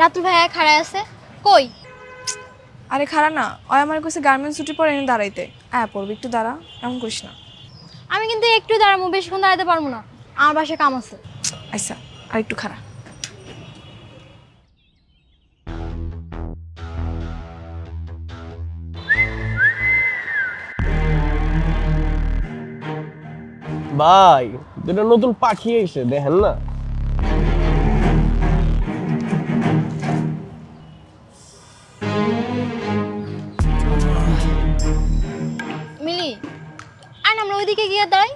রাতুল ভাইয়া খাড়ায় আছে কই? আরে খাড়া না, ওই আমার কাছে গার্মেন্টস ছুটি পরে এনে দাঁড়াইতে। পড়বি একটু দাঁড়া, এমন করিস না। আমি কিন্তু একটু দাঁড়াবো, বেশিক্ষণ দাঁড়াতে পারবো না, আমার বাসায় কাম আছে। আচ্ছা আর একটু খাড়া। ভাই দুটো নতুন পাখি এসে দেখেন না। মিলি আর আমরা ওইদিকে গিয়ে দাঁড়াই।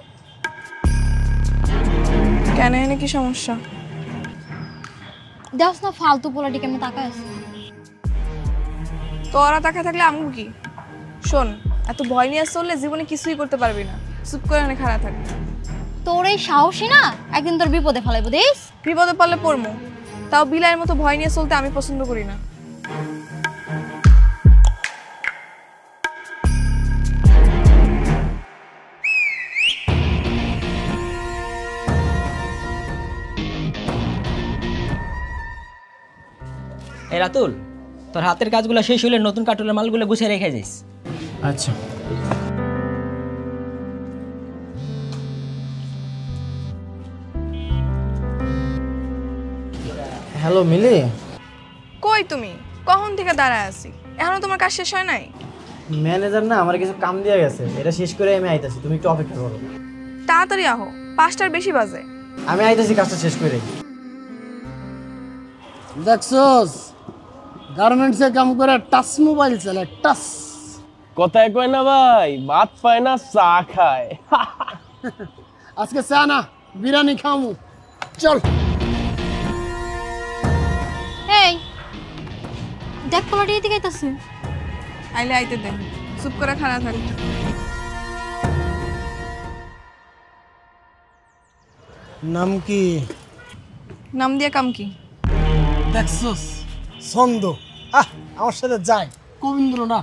কেন, এনে কি সমস্যা? দেখছ না ফালতু পোলাটি কেমন তাকায় আছে। তোরা তাকায় থাকলে আমগো কি? শোন, এত ভয় নিয়ে চললে জীবনে কিছুই করতে পারবি না। চুপ করে এনে খাড়া থাক। তোর এই সাহসী না একদিন তোর বিপদে ফেলাইবো দেখ। বিপদে পড়লে পড়মু, তাও বিলাইয়ের মতো ভয় নিয়ে চলতে আমি পছন্দ করি না। এই রাতুল, তোর হাতের কাজগুলো শেষ হলে নতুন কার্টুনের মালগুলো গুছিয়ে রেখে যাইস। আচ্ছা। হ্যালো মিলি। কই তুমি? কখন থেকে দাঁড়ায় আছি, এখনো তোমার কাজ শেষ হয় নাই? ম্যানেজার না আমার কিছু কাম দিয়ে গেছে, এটা শেষ করে আমি আইতাছি, তুমি একটু অপেক্ষা করো। তাড়াতাড়ি আহো, 5টার বেশি বাজে। আমি আইতাছি কাজটা শেষ করে। দেখছস গার্মেন্টসে কাম করে টাচ মোবাইল চালায়, টাচ। কথায় কয় না ভাই, ভাত পায় না চা খায়। আজকে চা না বিরিয়ানি খামু, চল। এই দেখ পোলাটি এদিকে আইতাছে। আইলে আইতে দে, চুপ করে খাড়া থাক। নাম কি? নাম দিয়ে কাম কি? দেখছস ছন্দ, আমার সাথে যায় কবীন্দ্র না।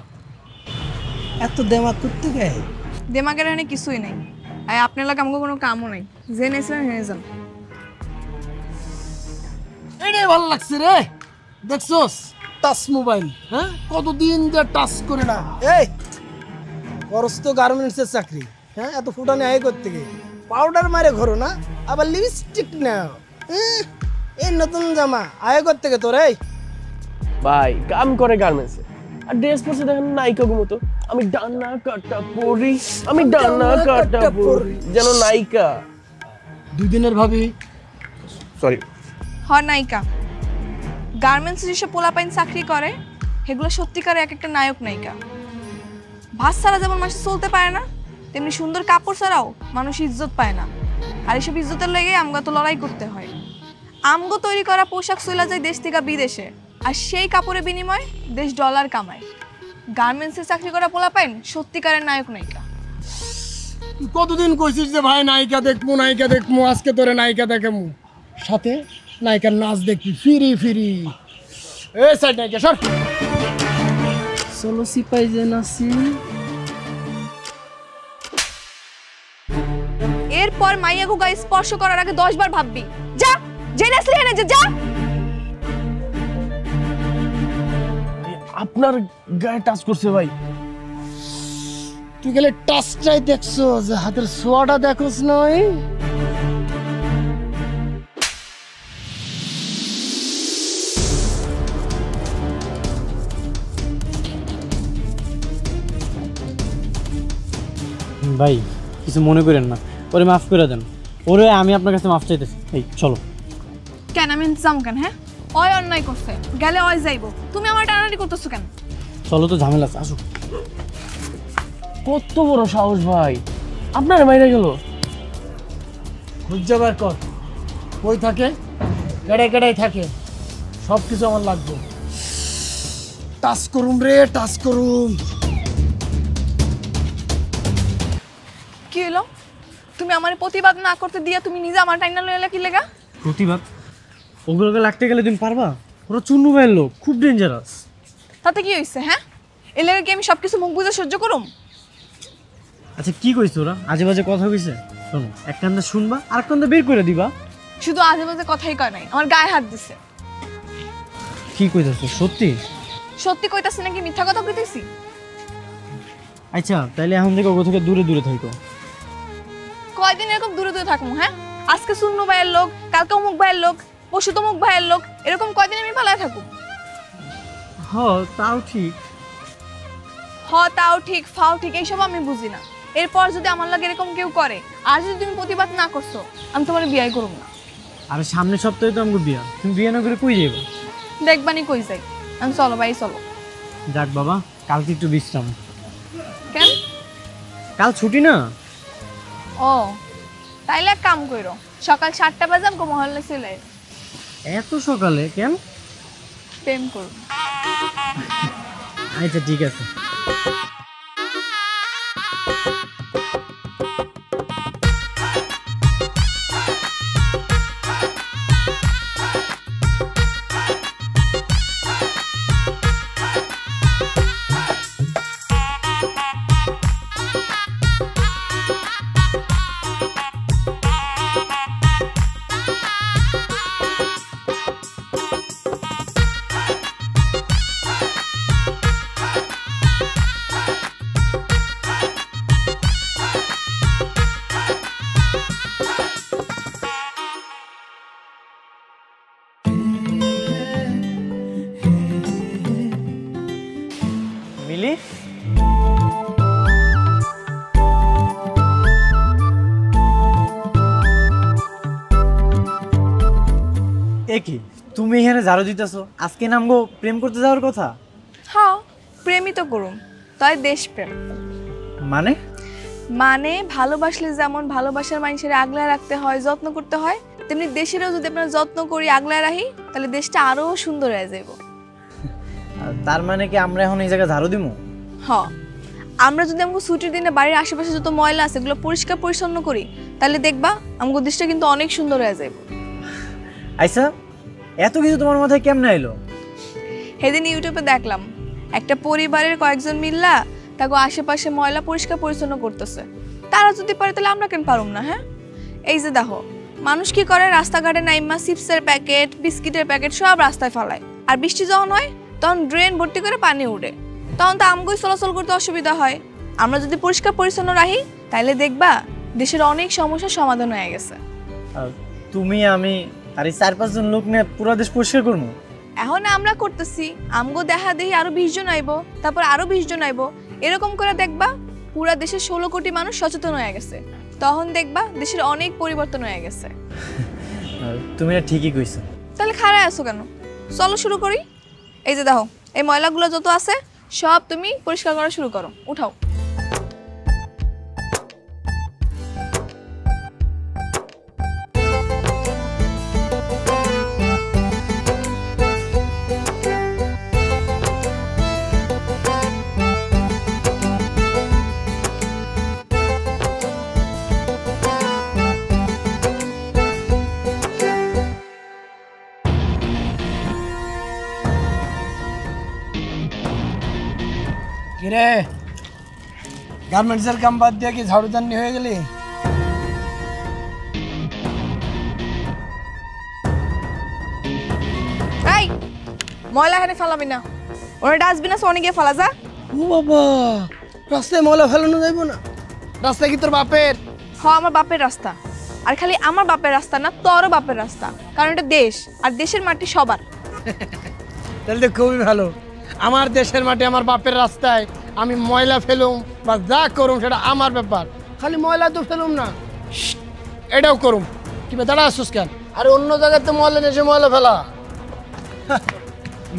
এত দেমাগ করতে গায়? দেমাগের এখানে কিছুই নাই। আর আপনার লাগে আমাকে কোনো কামও নাই, যে নেছিলেন হেরে যান। এটাই ভালো লাগছে রে। দেখছস টাচ মোবাইল, হ্যাঁ কতদিন যে টাচ করে না। এই করস তো গার্মেন্টসের চাকরি, হ্যাঁ এত ফুটানি আয় করতে গিয়ে পাউডার মারে ঘরো না, আবার লিপস্টিক নাও। এই নতুন জামা আয় করতে গে তোর। এই ভাই কাম করে গার্মেন্টসে, আর ড্রেস পরছে দেখেন নায়িকা মতো। আমি ডানা কাটা পরি, আমি ডানা কাটা পরি, যেন নায়িকা। 2 দিনের ভাবি। সরি, নায়িকা। গার্মেন্টস যেসব পোলাপাইন চাকরি করে সেগুলো সত্যিকারে এক একটা নায়ক নায়িকা। ভাত ছাড়া যেমন মানুষ চলতে পারে না, তেমনি সুন্দর কাপড় ছাড়াও মানুষ ইজ্জত পায় না। আর এইসব ইজ্জতের লেগে আমগো তো লড়াই করতে হয়। আমগো তৈরি করা পোশাক চলে যায় দেশ থেকে বিদেশে, আর সেই কাপড়ের বিনিময়ে দেশ ডলার কামায়। গার্মেন্টসে চাকরি করা পোলাপাইন সত্যিকারের নায়ক নায়িকা। কতদিন কইছিস যে ভাই নায়িকা দেখমু, নায়িকা দেখমু, আজকে তোরে নায়িকা দেখামু, সাথে নায়িকার নাচ দেখবি ফিরি ফিরি। এই সাইড নায়িকা সর। চলো সিপাই যে নাচি। এরপর মাইয়াগো গায়ে স্পর্শ করার আগে 10 বার ভাববি। যা, যে নাচলি এনে যা। আপনার গায়ে টাচ করছে ভাই। তুই গেলে টাচটাই দেখছো, যে হাতের ছোঁয়াটা দেখোস নয়। ভাই কিছু মনে করেন না, ওরে মাফ করে দেন। ওরে আমি আপনার কাছে মাফ চাইতেছি। এই চলো। কেন আমি ইন্তজাম কেন? হ্যাঁ অয় অন্যায় করছে, গেলে অয় যাইবো, তুমি আমার টানাটানি করতেছো কেন? চলো তো, ঝামেলা আছে, আসো। কত বড় সাহস ভাই, আপনার মাইরা গেল। খুঁজবার কর কই থাকে, কেড়ে কেড়াই থাকে, সব কিছু আমার লাগবে। টাচ করুম রে, টাচ করুম। কি হলো? তুমি আমার প্রতিবাদ না করতে দিয়া তুমি নিজে আমার টাইনা লইলা কি লেগা? প্রতিবাদ? ওগুলোকে লাগতে গেলে তুমি পারবা? ওরা চুন্নু ভাইয়ের লোক, খুব ডেঞ্জারাস। তাতে কি হইছে? হ্যাঁ এর লেগে কি আমি সবকিছু মুখ বুঝে সহ্য করুম? আচ্ছা কি কইছ ওরা? আজে বাজে কথা কইছে? শোনো, এক কান্দে শুনবা আর এক কান্দে বের করে দিবা। শুধু আজে বাজে কথাই কয় নাই, আমার গায়ে হাত দিছে। কি কইতাছো সত্যি? সত্যি কইতাছি নাকি মিথ্যা কথা কইতেছি? আচ্ছা তাইলে এখন থেকে ওগো থেকে দূরে দূরে থাকো। কয়দিন এরকম দূরে দূরে থাকবো? হ্যাঁ, আজকে সুন্নু ভাইয়ের লোক, কালকে অমুক ভাইয়ের লোক, পরশু তমুক ভাইয়ের লোক, এরকম কয়দিন আমি পালায় থাকবো? হ তাও ঠিক। তাও ঠিক, ফাও ঠিক, এইসব আমি বুঝি না। এরপর যদি আমার লাগে এরকম কেউ করে আর যদি তুমি প্রতিবাদ না করছো, আমি তোমার বিয়ে করব না। আরে সামনের সপ্তাহে তো আমাকে বিয়া, তুমি বিয়ে না করে কই যাইবা? দেখবানি কই যাই আমি। চলো ভাই চলো। যাক বাবা, কালকে একটু বিশ্রাম। কেন? কাল ছুটি না। ও তাইলে এক কাম করো, সকাল 7টা বাজে আমাকে মহল্লা চলে এত সকালে কেন? প্রেম করো। আচ্ছা ঠিক আছে। মিলি, কি তুমি এখানে ঝাড়ু দিতেছো? আজকে নামগো প্রেম করতে যাওয়ার কথা। হ্যাঁ, প্রেমই তো করুম, তাই দেশপ্রেম। মানে? মানে ভালোবাসলে যেমন ভালোবাসার মানুষের আগলায় রাখতে হয়, যত্ন করতে হয়, তেমনি দেশেরও যদি আপনারা যত্ন করি, আগলায় রাখি, তাহলে দেশটা আরো সুন্দর হয়ে যাইব। তার মানে কি আমরা এখন এই জায়গায় ঝাড়ু দিমু? হ্যাঁ, আমরা যদি আমাকে ছুটির দিনে বাড়ির আশেপাশে যত ময়লা আছে এগুলো পরিষ্কার পরিচ্ছন্ন করি, তাহলে দেখবা আমাকে দেশটা কিন্তু অনেক সুন্দর হয়ে যাইব। আচ্ছা, এত কিছু তোমার মাথায় কেমনে এলো? সেদিন ইউটিউবে দেখলাম একটা পরিবারের কয়েকজন মিল্লা তাকে আশেপাশে ময়লা পরিষ্কার পরিচ্ছন্ন করতেছে। তারা যদি পারে তাহলে আমরা কেন পারুম না? হ্যাঁ, এই যে দেখো মানুষ কি করে, রাস্তাঘাটে নাইমা চিপসের প্যাকেট, বিস্কিটের প্যাকেট সব রাস্তায় ফেলায়, আর বৃষ্টি যখন হয় তখন ড্রেন ভর্তি করে পানি উঠে, তখন তো আমগুই চলাচল করতে অসুবিধা হয়। আমরা যদি পরিষ্কার পরিচ্ছন্ন রাখি তাহলে দেখবা দেশের অনেক সমস্যার সমাধান হয়ে গেছে। তুমি, আমি আর এই 4-5 জন লোক নিয়ে পুরো দেশ পরিষ্কার করবো। এখন আমরা করতেছি, আমগো দেখা দেখি আরো 20 জন আইবো, তারপর আরো 20 জন আইবো, এরকম করে দেখবা পুরা দেশের 16 কোটি মানুষ সচেতন হয়ে গেছে। তখন দেখবা দেশের অনেক পরিবর্তন হয়ে গেছে। তুমি না ঠিকই কইছো। তাহলে খাড়ায় আছো কেন? চলো শুরু করি। এই যে দেখো এই ময়লাগুলো যত আছে সব তুমি পরিষ্কার করা শুরু করো, উঠাও। কিরে, গার্মেন্টসের কাম বাদ দিয়ে কি ঝাড়ুদানি হয়ে গেলি? এই ময়লা এখানে ফেলাবি না, ওরা ডাস্টবিন আছে অনেকে ফেলা যা। ও বাবা, রাস্তায় ময়লা ফেলানো যাইব না? রাস্তা কি তোর বাপের? হ্যাঁ, আমার বাপের রাস্তা। আর খালি আমার বাপের রাস্তা না, তোরও বাপের রাস্তা, কারণ এটা দেশ, আর দেশের মাটি সবার। তাহলে তো খুবই ভালো। আমার দেশের মাটি, আমার বাপের রাস্তায় আমি ময়লা ফেলুম বা যা করুম সেটা আমার ব্যাপার। খালি ময়লা তো ফেলুম না, এটাও করুম। কি দাঁড়া আসছিস কেন? আরে অন্য জায়গায় তো ময়লা নেই, ময়লা ফেলা।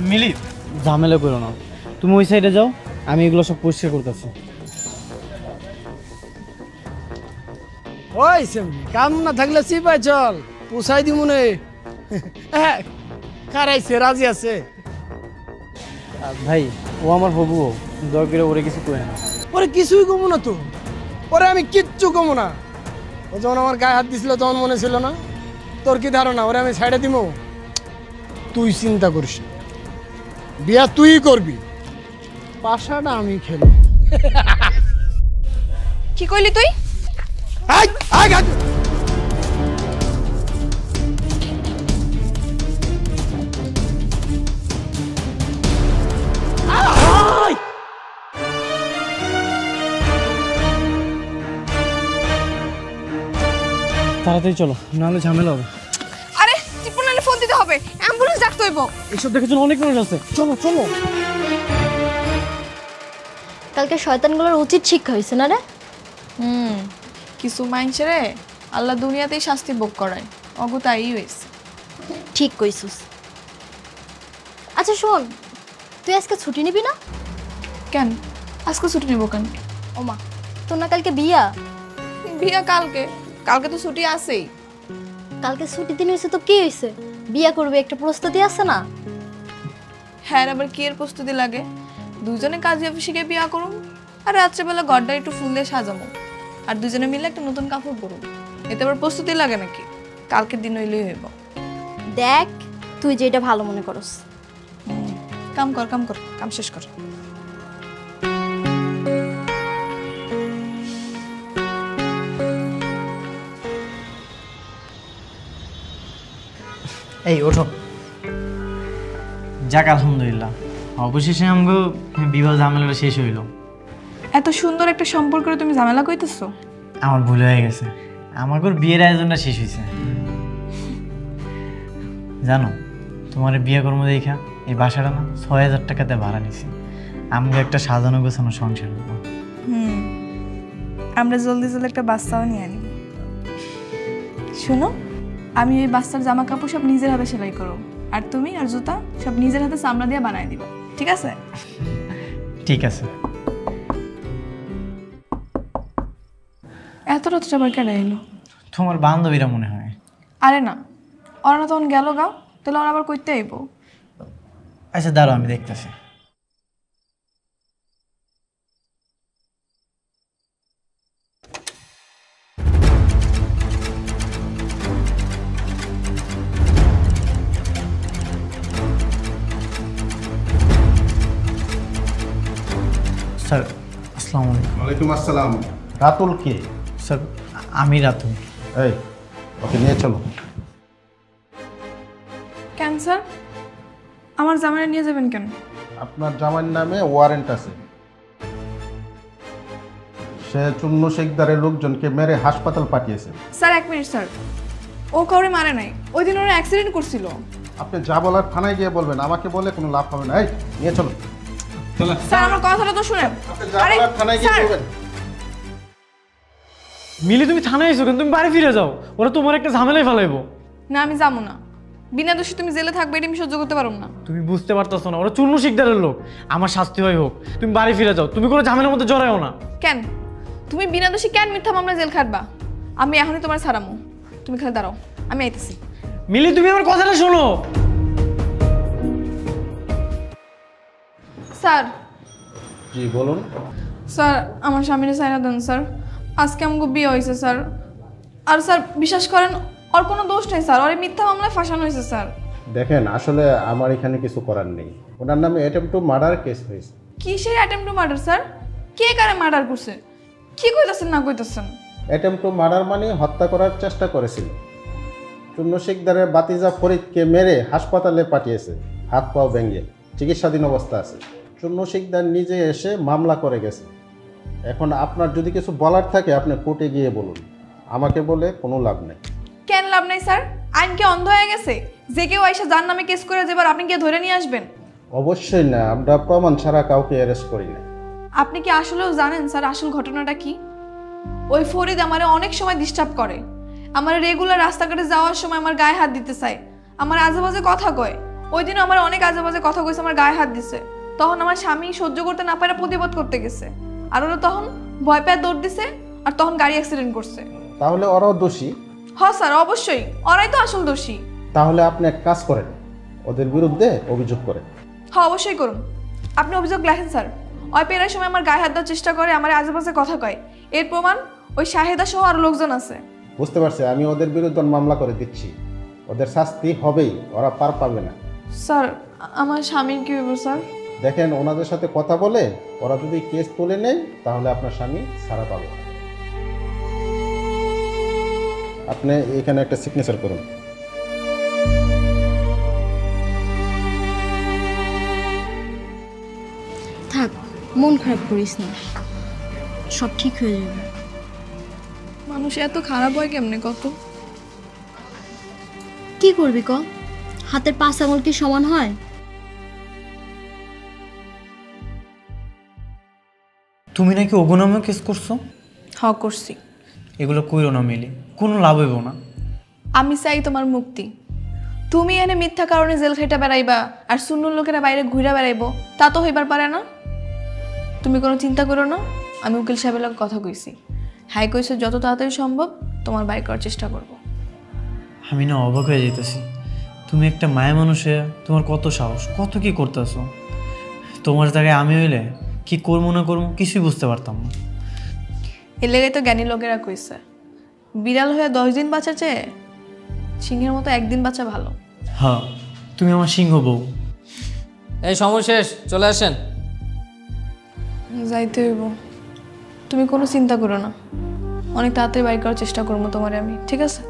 মিলি, ঝামেলা করো না, তুমি ওই সাইডে যাও, আমি এগুলো সব পরিষ্কার করতেছি। ওই কাম না থাকলে চিপাই চল, পোষাই দি মনে। হ্যাঁ, কারাইছে, রাজি আছে। ভাই, ও আমার হবু, দয়া করে ওরে কিছু কই না। ওরে কিছুই কমো না তো, ওরে আমি কিচ্ছু কমো না। ও যখন আমার গায়ে হাত দিছিল তখন মনে ছিল না? তোর কি ধারণা ওরে আমি ছাইড়ে দিব? তুই চিন্তা করিস, বিয়া তুই করবি, পাশাটা আমি খেলব। কি কইলি তুই? তাড়াতাড়ি চলো, নাহলে ঝামেলা হবে। আরে টিপুনালে ফোন দিতে হবে, অ্যাম্বুলেন্স ডাকতে হইব। এসব দেখার জন্য অনেক মানুষ আছে, চলো চলো। কালকে শয়তানগুলোর উচিত শিক্ষা হয়েছে না রে? কিছু মানুষেরে আল্লাহ দুনিয়াতেই শাস্তি ভোগ করায়, অগতাই হয়েছে। ঠিক কইছিস। আচ্ছা শোন, তুই আজকে ছুটি নিবি না? কেন আজকে ছুটি নিব কেন? ওমা, তোর না কালকে বিয়া? বিয়া কালকে, কালকে তো ছুটি আছেই। কালকে ছুটি দিন হয়েছে তো কি হয়েছে? বিয়া করবে একটা প্রস্তুতি আছে না? হ্যাঁ, আবার কি এর প্রস্তুতি লাগে? দুজনে কাজী অফিসে গিয়ে বিয়া করুম, আর রাত্রেবেলা ঘরটা একটু ফুল দিয়ে সাজাবো, আর দুজনে মিলে একটা নতুন কাপড় পরুম। এতে আবার প্রস্তুতি লাগে নাকি? কালকের দিন হইলেই হইব। দেখ তুই যেটা ভালো মনে করস। কাম কর, কাম কর, কাম শেষ কর। এই ওঠো। যাক আলহামদুলিল্লাহ, অবশেষে আমগো বিবাহ ঝামেলাটা শেষ হইল। এত সুন্দর একটা সম্পর্কে তুমি ঝামেলা কইতেছো? আমার ভুল হয়ে গেছে, আমাকে বিয়ের আয়োজনটা শেষ হয়েছে। জানো, তোমার বিয়ে কর্ম দেখা এই বাসাটা না ৬,০০০ টাকাতে ভাড়া নিছি। আমাকে একটা সাজানো গোছানো সংসার হবো। আমরা জলদি জলদি একটা বাচ্চাও নিয়ে আনি। শোনো, আমি ওই বাচ্চার জামা কাপড় সব নিজের হাতে সেলাই করো, আর তুমি আর জুতা সব নিজের হাতে চামড়া দিয়ে বানাই দিবা, ঠিক আছে? ঠিক আছে। এত রাতটা আবার কেন এলো? তোমার বান্ধবীরা মনে হয়। আরে না, ওরা না তখন গেল গাও, তাহলে ওরা আবার কইতে আইব। আচ্ছা দাঁড়াও, আমি দেখতেছি। স্যার আসসালামু আলাইকুম। ওয়ালাইকুম আসসালাম। রাতুল কে? স্যার আমি রাতুল। এই, ওকে নিয়ে চলো। কেন স্যার, আমার জামাইরা নিয়ে যাবেন কেন? আপনার জামাইয়ের নামে ওয়ারেন্ট আছে। সে চুন্নু শেখদারের লোকজনকে মেরে হাসপাতাল পাঠিয়েছে। স্যার এক মিনিট স্যার, ও কাউরে মারে নাই, ওই দিন ওরা অ্যাক্সিডেন্ট করছিল। আপনি যা বলার থানায় গিয়ে বলবেন, আমাকে বলে কোনো লাভ হবে না। এই নিয়ে চলো। স্যার আমার কথাটা তো শুনেন। আপনি যা বলার থানায় গিয়ে স্যার, বলবেন। মিলি তুমি থানায় এসো কেন? তুমি বাড়ি ফিরে যাও, ওরা তোমার একটা ঝামেলায় ফেলাইবো। না আমি যাবো না, বিনা দোষী তুমি জেলে থাকবে এটা আমি সহ্য করতে পারবো না। তুমি বুঝতে পারতেছো না, ওরা চুন্নু শিকদারের লোক। আমার শাস্তি হয় হোক, তুমি বাড়ি ফিরে যাও, তুমি কোনো ঝামেলার মধ্যে জড়াইও না। কেন তুমি বিনা দোষী কেন মিথ্যা মামলা জেল খাটবা? আমি এখনই তোমার ছাড়ামো, তুমি খালি দাঁড়াও, আমি আইতেছি। মিলি তুমি আমার কথাটা শোনো। স্যার, জি বলুন। স্যার আমার স্বামীর সাইরা দেন স্যার, আজকে আমাকে বিয়ে হয়েছে স্যার। আর স্যার বিশ্বাস করেন, ওর কোনো দোষ নেই স্যার, ওর মিথ্যা মামলায় ফাঁসানো হয়েছে স্যার। দেখেন, আসলে আমার এখানে কিছু করার নেই। ওনার নামে অ্যাটেম্প টু মার্ডার কেস হয়েছে। কিসের অ্যাটেম্প টু মার্ডার স্যার? কে কারে মার্ডার করছে? কি কইতাছেন না কইতাছেন? অ্যাটেম্প টু মার্ডার মানে হত্যা করার চেষ্টা করেছিল। চুন্নু শেখদারের বাতিজা ফরিদকে মেরে হাসপাতালে পাঠিয়েছে, হাত পাও ভেঙে চিকিৎসাধীন অবস্থা আছে। চুন্নু শেখদার নিজে এসে মামলা করে গেছে। এখন আপনার যদি কিছু বলার থাকে আপনি কোর্টে গিয়ে বলুন, আমাকে বলে কোনো লাভ নেই। কেন লাভ নাই স্যার? আইন কি অন্ধ হয়ে গেছে? যে কেউ আইসা যার নামে কেস করে যাবার আপনি কি ধরে নিয়ে আসবেন? অবশ্যই না, আমরা প্রমাণ ছাড়া কাউকে অ্যারেস্ট করি না। আপনি কি আসলেও জানেন স্যার আসল ঘটনাটা কি? ওই ফরিদ আমারে অনেক সময় ডিস্টার্ব করে, আমার রেগুলার রাস্তাঘাটে যাওয়ার সময় আমার গায়ে হাত দিতে চায়, আমার আজেবাজে কথা কয়। ওই দিনও আমার অনেক আজেবাজে কথা কইছে, আমার গায়ে হাত দিছে। তখন আমার স্বামী সহ্য করতে না পারে প্রতিবাদ করতে গেছে, আর ওরা তখন ভয় পেয়ে দৌড় দিছে, আর তখন গাড়ি অ্যাক্সিডেন্ট করছে। তাহলে ওরাও দোষী? হ্যাঁ স্যার অবশ্যই, ওরাই তো আসল দোষী। তাহলে আপনি এক কাজ করেন, ওদের বিরুদ্ধে অভিযোগ করেন। হ্যাঁ অবশ্যই করুন, আপনি অভিযোগ লেখেন স্যার। ওই পেরার সময় আমার গায়ে হাত দেওয়ার চেষ্টা করে, আমার আজেবাজে কথা কয়, এর প্রমাণ ওই শাহেদা সহ আরো লোকজন আছে। বুঝতে পারছি, আমি ওদের বিরুদ্ধে মামলা করে দিচ্ছি। ওদের শাস্তি হবেই, ওরা পার পাবে না। স্যার আমার স্বামীর কি হইব স্যার? দেখেন, ওনাদের সাথে কথা বলে ওরা যদি কেস তুলে নেয় তাহলে আপনার স্বামী ছাড়া পাবে। আপনি এখানে একটা সিগনেচার করুন। থাক, মন খারাপ করিস না, সব ঠিক হয়ে যাবে। মানুষ এত খারাপ হয় কেমনে কত? কি করবি ক? হাতের 5 আঙুল কি সমান হয়? তুমি নাকি অগনামে কেস করছো? হ্যাঁ করছি। এগুলো কইরো না মিলি, কোনো লাভ হইব না। আমি চাই তোমার মুক্তি। তুমি এনে মিথ্যা কারণে জেল খাইটা বেড়াইবা আর সুন্নুর লোকেরা বাইরে ঘুরে বেড়াইবো, তা তো হইবার পারে না। তুমি কোনো চিন্তা করো না, আমি উকিল সাহেবের লগে কথা কইছি। হ্যাঁ কইছে যত তাড়াতাড়ি সম্ভব তোমার বাইর করার চেষ্টা করব। আমি না অবাক হয়ে যেতেছি, তুমি একটা মায়া মানুষে তোমার কত সাহস, কত কি করতেছো। তোমার জায়গায় আমি হইলে কি করবো না করবো কিছুই বুঝতে পারতাম না। এর লেগে তো জ্ঞানী লোকেরা কইছে বিড়াল হয়ে 10 দিন বাঁচা চেয়ে সিংহের মতো একদিন বাঁচা ভালো। হ্যাঁ, তুমি আমার সিংহ বউ। এই সময় শেষ, চলে আসেন। যাইতে হইব। তুমি কোনো চিন্তা করো না, অনেক তাড়াতাড়ি বাইর করার চেষ্টা করবো তোমারে আমি, ঠিক আছে?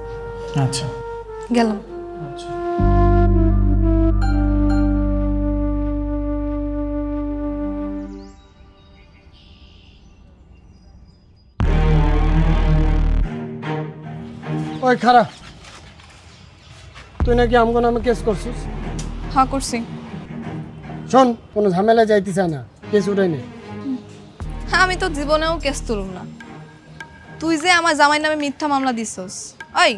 আচ্ছা, গেলাম। আচ্ছা। ওই খারাপ, তুই নাকি আমগো নামে কেস করছিস? হ্যাঁ করছি। শোন, কোনো ঝামেলা যাইতে চায় না, কেস উঠাই নে। হ্যাঁ আমি তো জীবনেও কেস তুলুম না। তুই যে আমার জামাই নামে মিথ্যা মামলা দিছস, ওই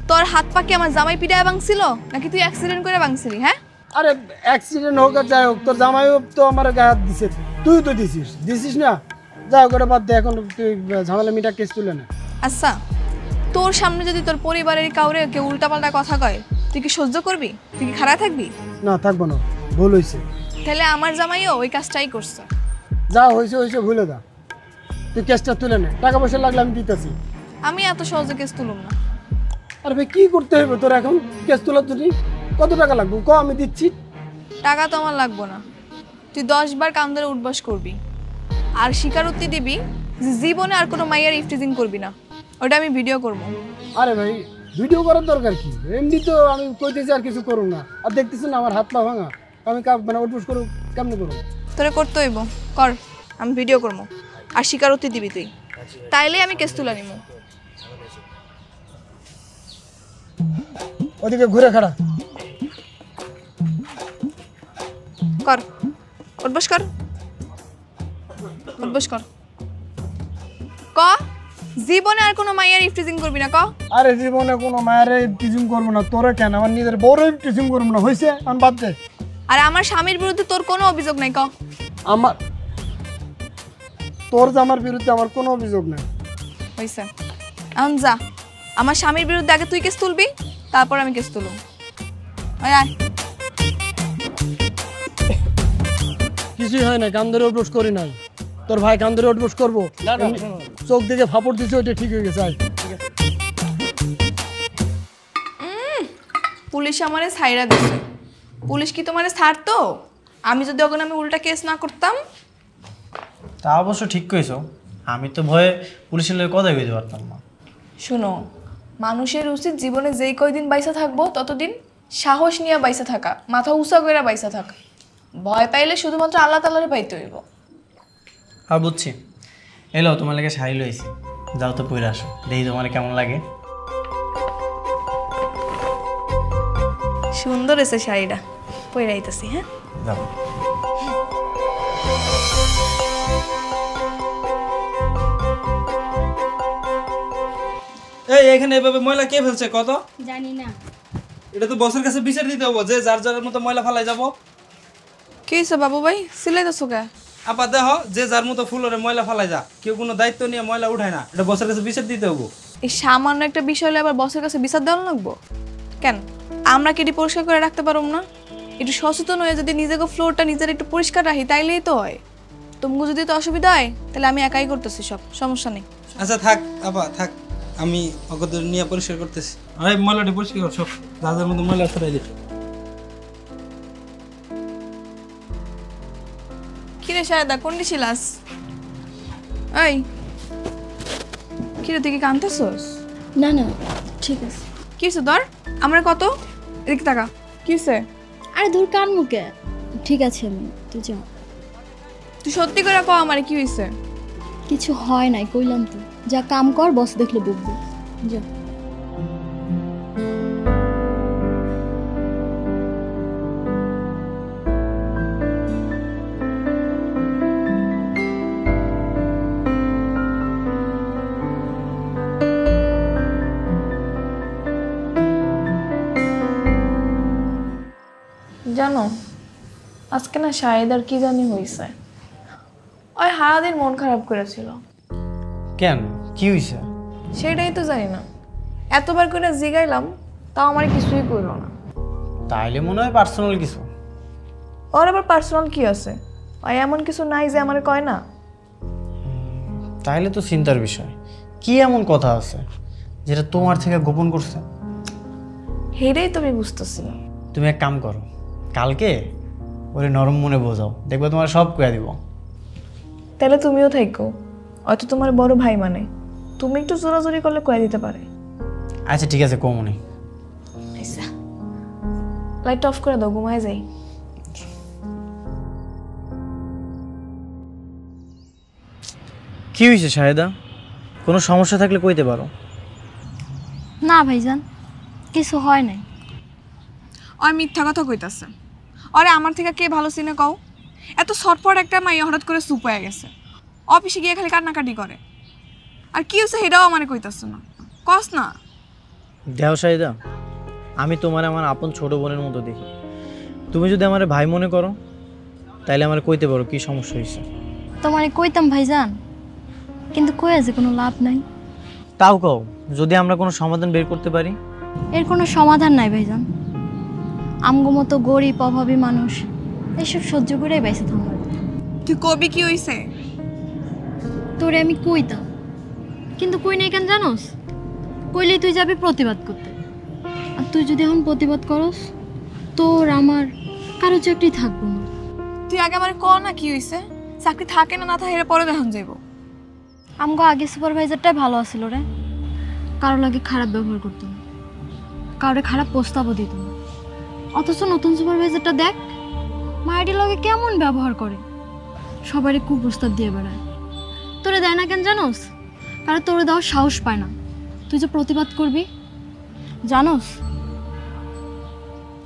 তোর হাত পা কি আমার জামাই পিটায় ভাঙছিল নাকি তুই অ্যাক্সিডেন্ট করে ভাঙছিলি? হ্যাঁ আরে অ্যাক্সিডেন্ট হোক আর যাই হোক, তোর জামাইও তো আমার গায়ে হাত দিছে, তুই তো দিছিস না? যাও করে বাদ দে, এখন তুই ঝামেলা মিটা কেস তুলে না। আচ্ছা, তোর সামনে যদি তোর পরিবারের কাউরে কেউ উল্টাপাল্টা কথা কয়, তুই কি সহ্য করবি? তুই কি খারাপ থাকবি? না, থাকবো না, ভুল হয়েছে। তাহলে আমার জামাইও ওই কাজটাই করছে। যা হয়েছে হয়েছে, ভুলে যা, তুই কেসটা তুলে নে। টাকা পয়সা লাগলে আমি দিতেছি। আমি এত সহজে কেস তুলুম না। আরে ভাই, কি করতে হবে তোর এখন? কেস তোলার জন্য কত টাকা লাগবে ক, আমি দিচ্ছি। টাকা তো আমার লাগবো না, তুই 10 বার কান ধরে উঠবাস করবি আর স্বীকারোক্তি দিবি যে জীবনে আর কোনো মাইয়ার ইফটিজিং করবি না। ওটা আমি ভিডিও করবো। আরে ভাই, ভিডিও করার দরকার কি? এমনি তো আমি কইতেছি আর কিছু করুন না, আর দেখতেছি না আমার হাত পা ভাঙা, আমি মানে উঠবস করুক কেমনি করুন? তোরে করতে হইব, কর, আমি ভিডিও করবো আর স্বীকারোক্তি দিবি তুই, তাইলে আমি কেস তুলে নিব। ওদিকে ঘুরে খাড়া কর, উঠবস কর, উঠবস কর। ক জীবনে আর কোনো মাইয়ার ইফটিজিং করবি না, ক। আরে জীবনে কোনো মায়ের টিচিং করবো না, তোরা কেন? আমার নিজের বড় টিচিং করবো না, হয়েছে? আমি বাদ দে। আর আমার স্বামীর বিরুদ্ধে তোর কোনো অভিযোগ নাই, ক। আমার তোর জামার বিরুদ্ধে আমার কোনো অভিযোগ নাই। হয়েছে, এখন যা, আমার স্বামীর বিরুদ্ধে আগে তুই কেস তুলবি, তারপর আমি কেস তুলব। কিছুই হয় না, কান ধরে উঠবস করি নাই। তোর ভাই কান ধরে উঠবস করবো? চোখ দিকে ফাপড় দিছে, ওইটা ঠিক হয়ে গেছে। পুলিশ আমারে ছাইরা দিছে। পুলিশ কি তোমারে ছাড়তো? আমি যদি ওখানে আমি উল্টা কেস না করতাম? তা অবশ্য ঠিক কইছো, আমি তো ভয়ে পুলিশের লোক কথাই কইতে পারতাম না। শুনো, মানুষের উচিত জীবনে যেই কয়দিন বাইসা থাকবো ততদিন সাহস নিয়ে বাইসা থাকা, মাথা উঁচা করে বাইসা থাকা। ভয় পাইলে শুধুমাত্র আল্লাহ তাআলারে পাইতে হইব। আর বুঝছি, এলো তোমার লাগে শাড়ি লইছি, যাও তো পরে আসো, দেখি তোমার কেমন লাগে। সুন্দর এসে শাড়িটা, পরে আইতাছি। হ্যাঁ যাও। এই এখানে এভাবে ময়লা কে ফেলছে কত? জানি না। এটা তো বসের কাছে বিচার দিতে হবো যে যার যার মতো ময়লা ফালাই যাবো। কি হয়েছে বাবু ভাই, সিলাইতেছো কে? আপা দেহ যে যার মতো ফুলরে ময়লা ফালাই যা, কেউ কোনো দায়িত্ব নিয়ে ময়লা উঠায় না, এটা বসের কাছে বিচার দিতে হবো। এই সামান্য একটা বিষয় হলে আবার বসের কাছে বিচার দেওয়া লাগবো কেন? আমরা কি এটি পরিষ্কার করে রাখতে পারব না? একটু সচেতন হয়ে যদি নিজেকে ফ্লোরটা নিজের একটু পরিষ্কার রাখি তাইলেই তো হয়। তোমাকে যদি তো অসুবিধা হয় তাহলে আমি একাই করতেছি, সব সমস্যা নেই। আচ্ছা থাক আপা থাক, আমি অগদের নিয়ে পরিষ্কার করতেছি। আরে ময়লাটি পরিষ্কার করছো, যাদের মতো ময়লা ফেলাই দিচ্ছ। কিরে শায়দা, কোনটি ছিলাস? এই কিরে, তুই কি কাঁদতেছস? না না, ঠিক আছে। কি হয়েছে তোর? আমরা কত এদিকে টাকা কি হয়েছে? আরে দূর কান মুখে, ঠিক আছে আমি, তুই যা। তুই সত্যি করে কও আমারে কি হয়েছে? কিছু হয় নাই, কইলাম তো। যা কাম কর, বস দেখলে বকবো, যা। জানো আজকে না শাহিদার কি জানি হয়েছে, ওই সারাদিন মন খারাপ করেছিল। কেন, কি হয়েছে? সেটাই তো জানি না, এতবার করে জিগাইলাম তাও আমার কিছুই করলো না। তাইলে মনে হয় পার্সোনাল কিছু। ওর আবার পার্সোনাল কি আছে? ওই এমন কিছু নাই যে আমার কয় না। তাইলে তো চিন্তার বিষয়। কি এমন কথা আছে যেটা তোমার থেকে গোপন করছে? হেরেই তুমি বুঝতেছি না। তুমি এক কাম করো, কালকে ওরে নরম মনে বোঝাও, দেখবে তোমার সব কয়ে দিব। তাহলে তুমিও থাকো, হয়তো তোমার বড় ভাই মানে, তুমি একটু জোরাজোরি করলে কয়ে দিতে পারে। আচ্ছা ঠিক আছে, কমনি। আচ্ছা লাইট অফ করে দাও, ঘুমায় যাই। কি হয়েছে শাহেদা? কোনো সমস্যা থাকলে কইতে পারো। না ভাইজান, কিছু হয় নাই। ওই মিথ্যা কথা কইতাছে। আরে আমার থেকে কে ভালো চিনে কও? এত ছটফট একটা মাইয়া হঠাৎ করে চুপ হয়ে গেছে, অফিসে গিয়ে খালি কান্নাকাটি করে। আর কি হচ্ছে সেটাও আমার কইতাছে না, কস না। দেও শাহেদা, আমি তোমার আমার আপন ছোট বোনের মতো দেখি। তুমি যদি আমার ভাই মনে করো তাইলে আমার কইতে পারো কি সমস্যা হয়েছে। তোমারে কইতাম ভাইজান, কিন্তু কয়ে যে কোনো লাভ নাই। তাও কও, যদি আমরা কোনো সমাধান বের করতে পারি। এর কোনো সমাধান নাই ভাইজান। আমগো মতো গরিব অভাবী মানুষ এসব সহ্য করে বেঁচে থাকবে। তুই কবি কি হইছে? তোরে আমি কইতাম, কিন্তু কই নাই কেন জানোস? কইলেই তুই যাবি প্রতিবাদ করতে, আর তুই যদি এখন প্রতিবাদ করস তোর আমার কারো চাকরি থাকবো না। তুই আগে আমার ক না কি হইছে, চাকরি থাকে না না থাকে এর পরে দেখান যাইব। আমগো আগে সুপারভাইজারটাই ভালো আছিল রে, কারো লাগে খারাপ ব্যবহার করতো না, কারোরে খারাপ প্রস্তাবও দিত না। অথচ নতুন সুপারভাইজারটা দেখ মায়ের লগে কেমন ব্যবহার করে, সবারই কুপ্রস্তাব দিয়ে বেড়ায়। তোরে দেয় না কেন জানোস? কারণ তোরে দেওয়ার সাহস পায় না। তুই যে প্রতিবাদ করবি জানোস,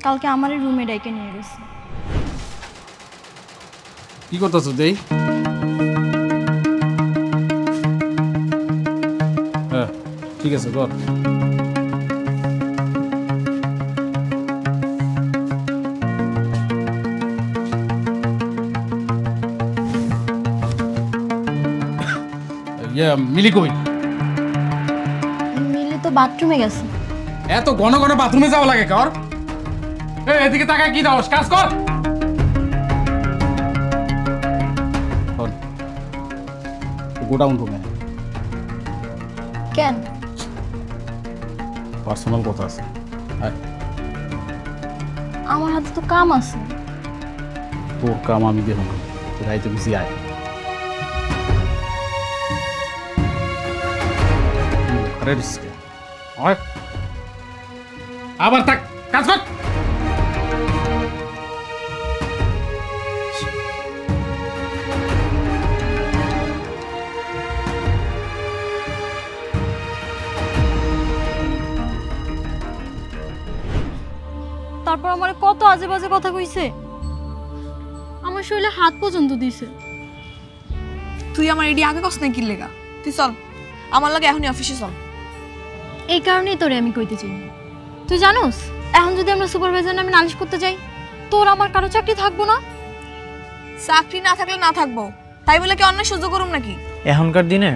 কালকে আমার রুমে ডাইকে নিয়ে গেছে। কি করতেছ দেই? হ্যাঁ ঠিক আছে কর। মিলি কই? মিলি তো বাথরুমে গেছে। এত ঘন ঘন বাথরুমে যাওয়া লাগে কর? এদিকে তাকায় কি দাও, কাজ কর। গোডাউন রুমে কেন? পার্সোনাল কথা আছে। আমার হাতে তো কাম আছে। তোর কাম আমি দেব না, রাইতে বেশি আয়। আবার থাক, কাজ কর। তারপর আমার কত আজে বাজে কথা কইছে, আমার শরীরে হাত পর্যন্ত দিছে। তুই আমার এডি আগে কস না কি লেগা? তুই চল আমার লাগে এখনই অফিসে চল। এই কারণেই তোরে আমি কইতে চাই। তুই জানোস এখন যদি আমরা সুপারভাইজার নামে নালিশ করতে যাই তোর আমার কারো চাকরি থাকবো না। চাকরি না থাকলে না থাকবো, তাই বলে কি অন্যায় সহ্য করুম নাকি? এখনকার দিনে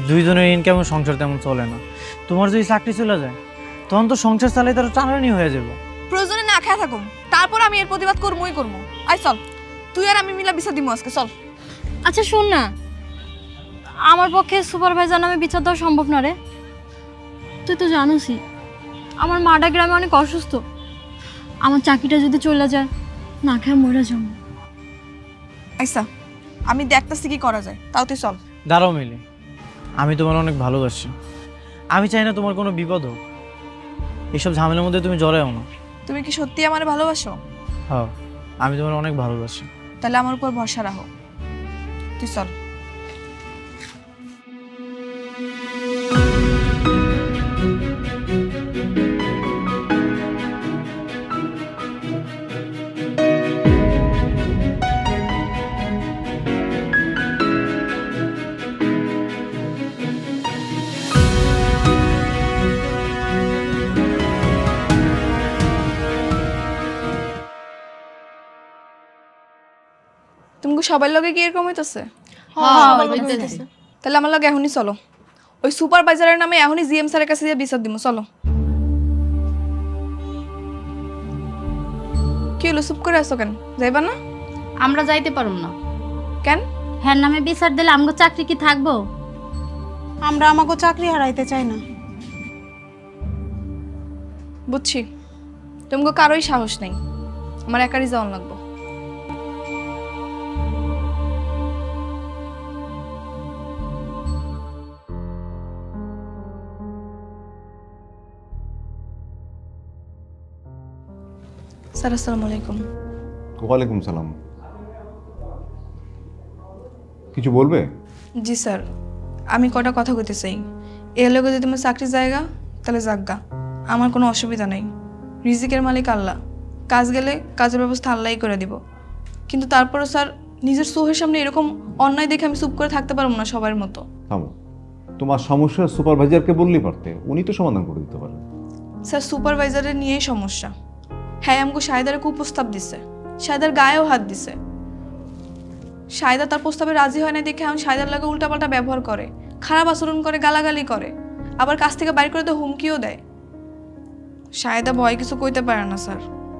দুইজনের ইনকাম সংসার তেমন চলে না। তোমার যদি চাকরি চলে যায় তখন তো সংসার চালাই তার টানানি হয়ে যাবে। প্রয়োজনে না খেয়ে থাকুম, তারপর আমি এর প্রতিবাদ করবই করবো। আয় চল, তুই আর আমি মিলা বিচার দিব আজকে, চল। আচ্ছা শোন না, আমার পক্ষে সুপারভাইজার নামে বিচার দেওয়া সম্ভব না রে। তুই তো জানোসই আমার মাডা গ্রামে অনেক অসুস্থ। আমার চাকরিটা যদি চলে যায় না খেয়ে মরে যাবো। আচ্ছা আমি দেখতেছি কি করা যায়, তাও তুই চল। দাঁড়াও মিলি, আমি তোমার অনেক ভালোবাসি। আমি চাই না তোমার কোনো বিপদ হোক। এইসব ঝামেলার মধ্যে তুমি জড়াও না। তুমি কি সত্যি আমার ভালোবাসো? হ্যাঁ, আমি তোমার অনেক ভালোবাসি। তাহলে আমার উপর ভরসা রাখো, তুই চল। সবার লগে কি এরকম হইতেছে? হইতেছে। তাহলে আমার লগে এখনই চলো, ওই সুপারভাইজারের নামে এখনই জিএম স্যারের কাছে দিয়ে বিচার দিব। চলো। কি হলো, চুপ করে আসো কেন? যাইবা না? আমরা যাইতে পারুম না। কেন? হ্যাঁ নামে বিচার দিলে আমগো চাকরি কি থাকবো? আমরা আমাকে চাকরি হারাইতে চাই না। বুঝছি, তোমাকে কারোই সাহস নেই, আমার একারই যাওয়ান লাগবো। স্যার আসসালামু আলাইকুম। ওয়ালাইকুম সালাম। কিছু বলবে? জি স্যার, আমি কটা কথা কইতে চাই। এর লগে যদি তোমার চাকরির জায়গা তাহলে যাজ্ঞা, আমার কোনো অসুবিধা নেই। রিজিকের মালিক আল্লাহ, কাজ গেলে কাজের ব্যবস্থা আল্লাহই করে দিব। কিন্তু তারপরে স্যার, নিজের চোখের সামনে এরকম অন্যায় দেখে আমি চুপ করে থাকতে পারবো না সবার মতো। থামো, তোমার সমস্যা সুপারভাইজারকে বললেই পারতে, উনি তো সমাধান করে দিতে পারেন। স্যার সুপারভাইজারের নিয়েই সমস্যা। হ্যাঁ আমাকে শাহিদার কুপ্রস্তাব দিছে, শাহিদার গায়েও হাত দিছে। শাহিদা তার প্রস্তাবে রাজি হয় না দেখে আমি শাহিদার লাগে উল্টাপাল্টা ব্যবহার করে, খারাপ আচরণ করে, গালাগালি করে, আবার কাছ থেকে বাইর করে তো হুমকিও দেয়। শাহিদা ভয় কিছু কইতে পারে না স্যার।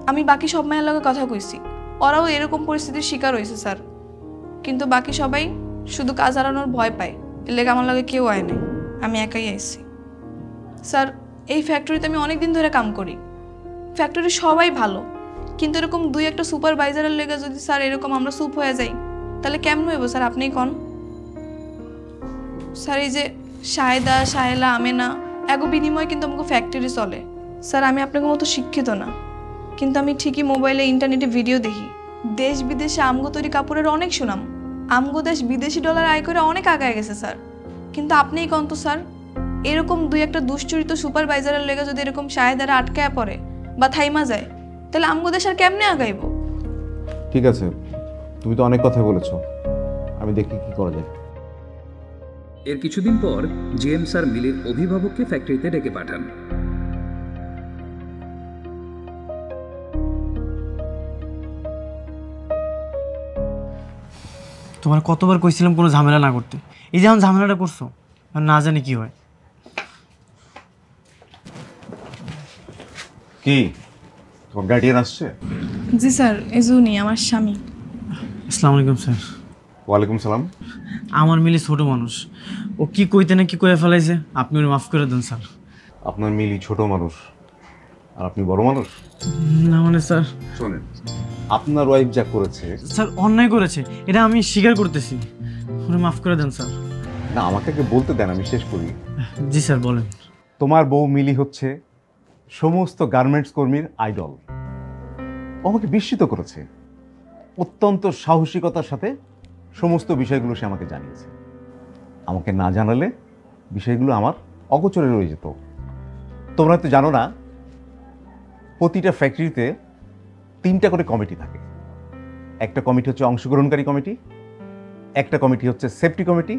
আমি বাকি সব মেয়ের লগে কথা কইছি, ওরাও এরকম পরিস্থিতির শিকার হয়েছে স্যার। কিন্তু বাকি সবাই শুধু কাজ হারানোর ভয় পায়, এর লেগে আমার লগে কেউ আয় নাই, আমি একাই আইছি। স্যার এই ফ্যাক্টরিতে আমি অনেক দিন ধরে কাম করি, ফ্যাক্টরি সবাই ভালো, কিন্তু এরকম দুই একটা সুপারভাইজারের লেগে যদি স্যার এরকম আমরা চুপ হয়ে যাই তাহলে কেমন হইব স্যার? আপনিই কন। স্যার এই যে শাহেদা, শাহেলা, আমেনা এগো বিনিময়ে কিন্তু আমাকে ফ্যাক্টরি চলে। স্যার আমি আপনাকে মতো শিক্ষিত না, কিন্তু আমি ঠিকই মোবাইলে ইন্টারনেটে ভিডিও দেখি, দেশ বিদেশে আমগো তৈরি কাপড়ের অনেক সুনাম, আমগো দেশ বিদেশি ডলার আয় করে অনেক আগায় গেছে স্যার। কিন্তু আপনিই কন তো স্যার, এরকম দুই একটা দুশ্চরিত সুপারভাইজারের লেগে যদি এরকম শাহেদারা আটকায় পড়ে বা থাইমা যায় তাহলে আমগো দেশ আর কেমনে আগাইব? ঠিক আছে, তুমি তো অনেক কথা বলেছো, আমি দেখি কি করা যায়। এর কিছুদিন পর জিএম স্যার মিলির অভিভাবককে ফ্যাক্টরিতে ডেকে পাঠান। তোমার কতবার কইছিলাম কোনো ঝামেলা না করতে, এই যেমন ঝামেলাটা করছো, আর না জানি কি হয়। কি তোমার গার্ডিয়ান আসছে? জি স্যার, এজুনি আমার স্বামী। আসসালামু আলাইকুম স্যার। ওয়ালাইকুম সালাম। আমার মিলি ছোট মানুষ, ও কি কইতে না কি কয়ে ফেলাইছে, আপনি ওর মাফ করে দেন স্যার। আপনার মিলি ছোট মানুষ আর আপনি বড় মানুষ? না মানে স্যার, শোনেন, আপনার ওয়াইফ যা করেছে স্যার অন্যায় করেছে, এটা আমি স্বীকার করতেছি, ওরে মাফ করে দেন স্যার। না, আমাকে বলতে দেন, আমি শেষ করি। জি স্যার বলেন। তোমার বউ মিলি হচ্ছে সমস্ত গার্মেন্টস কর্মীর আইডল। ও আমাকে বিস্মিত করেছে, অত্যন্ত সাহসিকতার সাথে সমস্ত বিষয়গুলো সে আমাকে জানিয়েছে। আমাকে না জানালে বিষয়গুলো আমার অগোচরে রয়ে যেত। তোমরা তো জানো না, প্রতিটা ফ্যাক্টরিতে 3টা করে কমিটি থাকে। একটা কমিটি হচ্ছে অংশগ্রহণকারী কমিটি, একটা কমিটি হচ্ছে সেফটি কমিটি,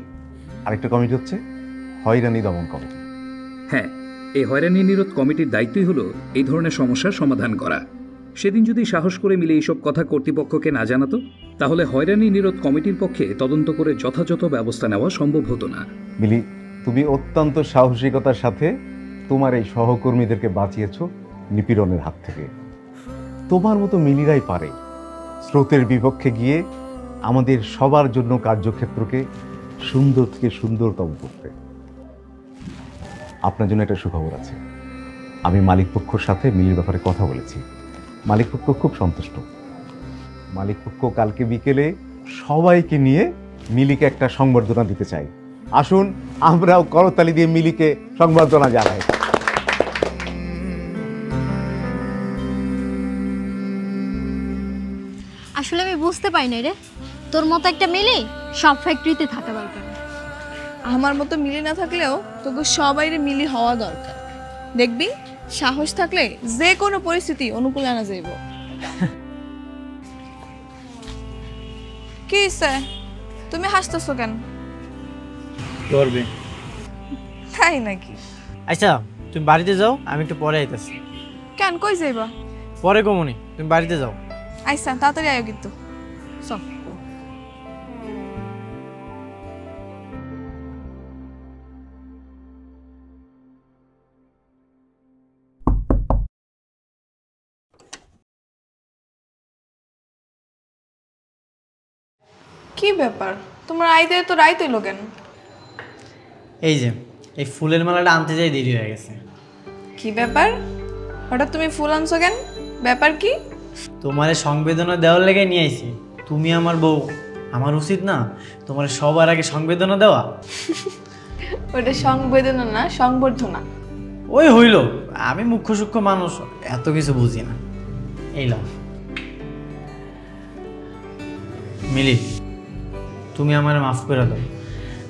আরেকটা কমিটি হচ্ছে হয়রানি দমন কমিটি। হ্যাঁ, এই হয়রানি নিরোধ কমিটির দায়িত্বই হলো এই ধরনের সমস্যার সমাধান করা। সেদিন যদি সাহস করে মিলে এইসব কথা কর্তৃপক্ষকে না জানাতো তাহলে হয়রানি নিরোধ কমিটির পক্ষে তদন্ত করে যথাযথ ব্যবস্থা নেওয়া সম্ভব হতো না। মিলি, তুমি অত্যন্ত সাহসিকতার সাথে তোমার এই সহকর্মীদেরকে বাঁচিয়েছো নিপীড়নের হাত থেকে। তোমার মতো মিলিরাই পারে স্রোতের বিপক্ষে গিয়ে আমাদের সবার জন্য কার্যক্ষেত্রকে সুন্দর থেকে সুন্দরতম করতে। আপনার জন্য একটা সুখবর আছে, আমি মালিকপক্ষর সাথে মিলির ব্যাপারে কথা বলেছি। মালিকপক্ষ খুব সন্তুষ্ট। মালিকপক্ষ কালকে বিকেলে সবাইকে নিয়ে মিলিকে একটা সংবর্ধনা দিতে চাই। আসুন আমরাও করতালি দিয়ে মিলিকে সংবর্ধনা জানাই। আসলে আমি বুঝতে পারি না রে, তোর মতো একটা মিলি সব ফ্যাক্টরিতে থাকা দরকার। আমার মতো মিলি না থাকলেও তোকে সবাইরে মিলি হওয়া দরকার। দেখবি সাহস থাকলে যে কোনো পরিস্থিতি অনুকূলে আনা যাইব। কি স্যার, তুমি হাসতেছো কেন? করবে তাই নাকি? আচ্ছা তুমি বাড়িতে যাও, আমি একটু পরে আইতাছি। কেন, কই যাইবা? পরে কমনি, তুমি বাড়িতে যাও। আইসা তাড়াতাড়ি আয়ো কিন্তু। চল। কি ব্যাপার তোমার আইতে তো রাইত হইলো কেন? এই যে এই ফুলের মালাটা আনতে যাই দেরি হয়ে গেছে। কি ব্যাপার হঠাৎ তুমি ফুল আনছো কেন? ব্যাপার কি? তোমারে সংবেদনা দেওয়ার লেগে নিয়ে আইছি। তুমি আমার বউ, আমার উচিত না তোমার সবার আগে সংবেদনা দেওয়া? ওটা সংবেদনা না, সংবর্ধনা। ওই হইল, আমি মুখ্য সূক্ষ্ম মানুষ, এত কিছু বুঝি না। এই লাও মিলি, তুমি আমার মাফ করে দাও।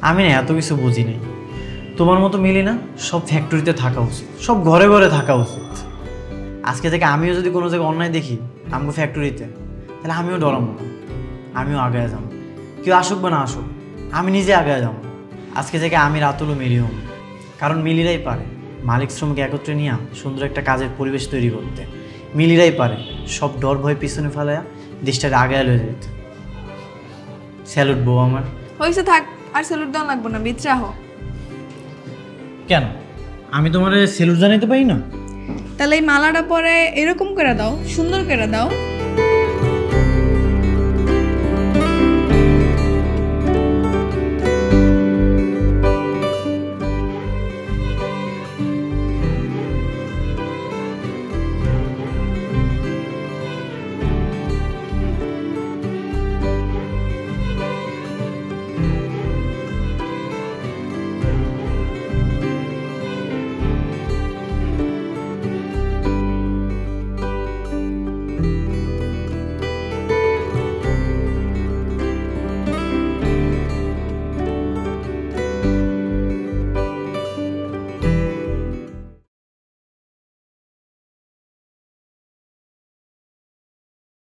আমি না এত কিছু বুঝি নাই। তোমার মতো মিলি না সব ফ্যাক্টরিতে থাকা উচিত, সব ঘরে ঘরে থাকা উচিত। আজকে থেকে আমিও যদি কোনো জায়গায় অন্যায় দেখি আমগো ফ্যাক্টরিতে, তাহলে আমিও ডরাবো না, আমিও আগায় যাবো। কেউ আসুক বা না আসুক, আমি নিজে আগায় যাবো। আজকে থেকে আমি রাতুলও মিলি হব, কারণ মিলিরাই পারে মালিক শ্রমিক একত্রে নিয়ে সুন্দর একটা কাজের পরিবেশ তৈরি করতে। মিলিরাই পারে সব ডর ভয় পিছনে ফেলাইয়া দেশটাকে আগায় লয়ে যেতে। স্যালুট বউ আমার। হয়েছে থাক, আর স্যালুট দেওয়া লাগবো না, বিচরা হো। কেন আমি তোমার স্যালুট জানাইতে পারি না? তাহলে এই মালাটা পরে এরকম করে দাও, সুন্দর করে দাও।